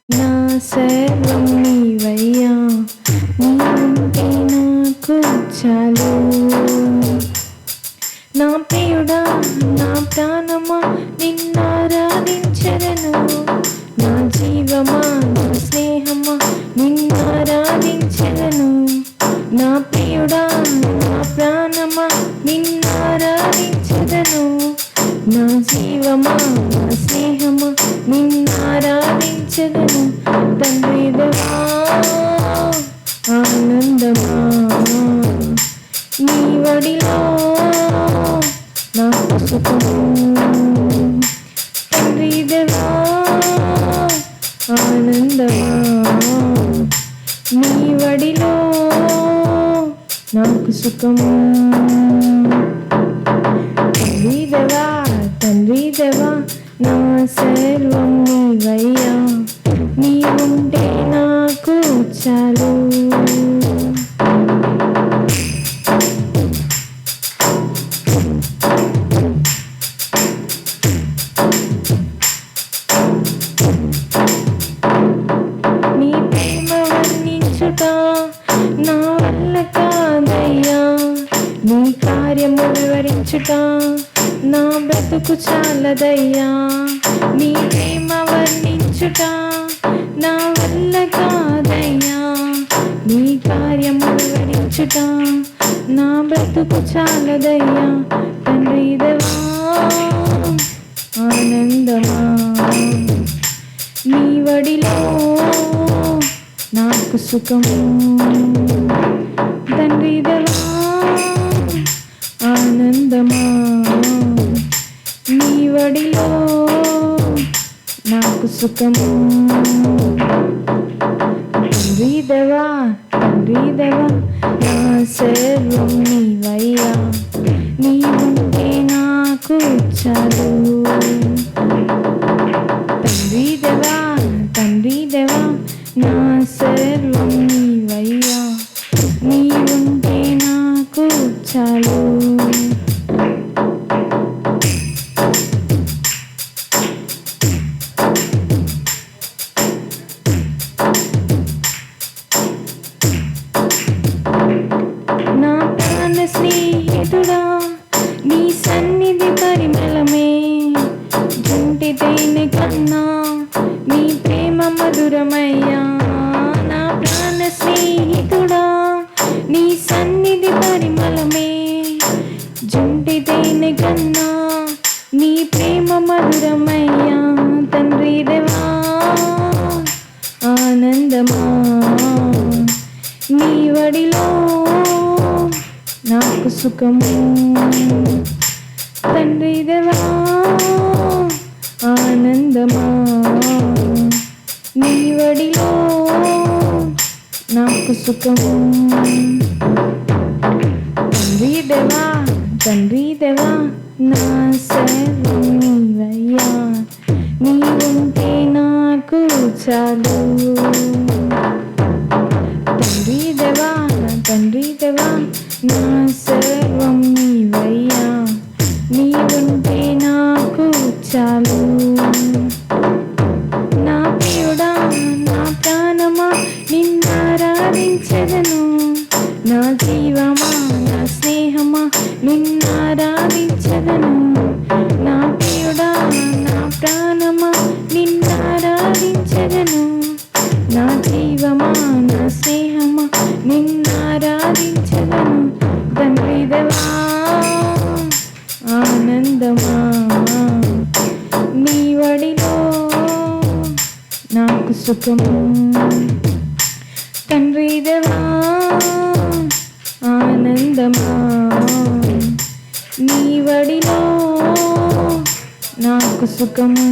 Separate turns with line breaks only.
నా సర్వం నీవయ్యా, నీవుంటే నాకు చాలు. నా ప్రియుడా, నా ప్రాణమా, నిన్నారాధించెదను. నా జీవమా, నా స్నేహమా, నిన్నారాధించెదను. నా ప్రియుడా, నా ప్రాణమా, నిన్నారాధించెదను. నా జీవమా, నా స్నేహమా, నిన్నారాధించెదను. తండ్రి దేవా, ఆనందమా, నీ వడిలో నాకు సుఖము. తండ్రి దేవా, ఆనందమా, నీ వడిలో నాకు సుఖము. తండ్రి దేవా, తండ్రి దేవా, నా సర్వం నీవయ్యా, నీవుంటే నాకు చాలు. నీ ప్రేమ వర్ణించుట నా వల్ల కాదయ్యా, నీ కార్యము వివరించుట నా బ్రతుకు చాలదయ్యా. నీ ప్రేమ వర్ణించుట నా వల్ల కాదయ్యా, నీ కార్యము వివరించుట నా బ్రతుకు చాలదయ్యా. తండ్రి దేవా, ఆనందమా, నీ వడిలో నాకు సుఖము. తండ్రి దేవా, ఆనందమా, నీ వడిలో నాకు సుఖము. తండ్రి దేవా, తండ్రి దేవా, నా సర్వం నీవయ్యా, నీవుంటే నాకు చాలు. తండ్రి దేవా, తండ్రి దేవా, నా సర్వం నీవయ్యా, నీవుంటే నాకు చాలు. నా ప్రాణ స్నేహితుడా, నీ సన్నిధి పరిమళమే, జుంటి తేనె కన్నా నీ ప్రేమ మధురమయ్యా. నా ప్రాణ స్నేహితుడా, నీ సన్నిధి పరిమళమే, జుంటి తేనె కన్నా నీ ప్రేమ మధురమయ్యా. తండ్రి దేవా, ఆనందమా, నీ వడిలో నాకు సుఖము. తండ్రి దేవా, ఆనందమా, నీ వడిలో నాకు సుఖము. తండ్రి దేవా, తండ్రి దేవా, నా సర్వం నీవయ్యా, నీవుంటే నాకు చాలు. తండ్రి దేవా, తండ్రి దేవా, నా సర్వం నీవయ్యా, నీవుంటే నాకు చాలు. నా ప్రియుడా, నా ప్రాణమా, నిన్నారాధించెదను. నా జీవమా, నా స్నేహమా, నిన్నారాధించెదను. నా ప్రియుడా, నా ప్రాణమా, నిన్నారాధించెదను. నా జీవమా, నా స్నేహమా, నిన్నారాధించెదను. తండ్రి దేవా, ఆనందమా, నీ వడిలో నాకు సుఖము. తండ్రి దేవా, ఆనందమా, నీ వడిలో నాకు సుఖము.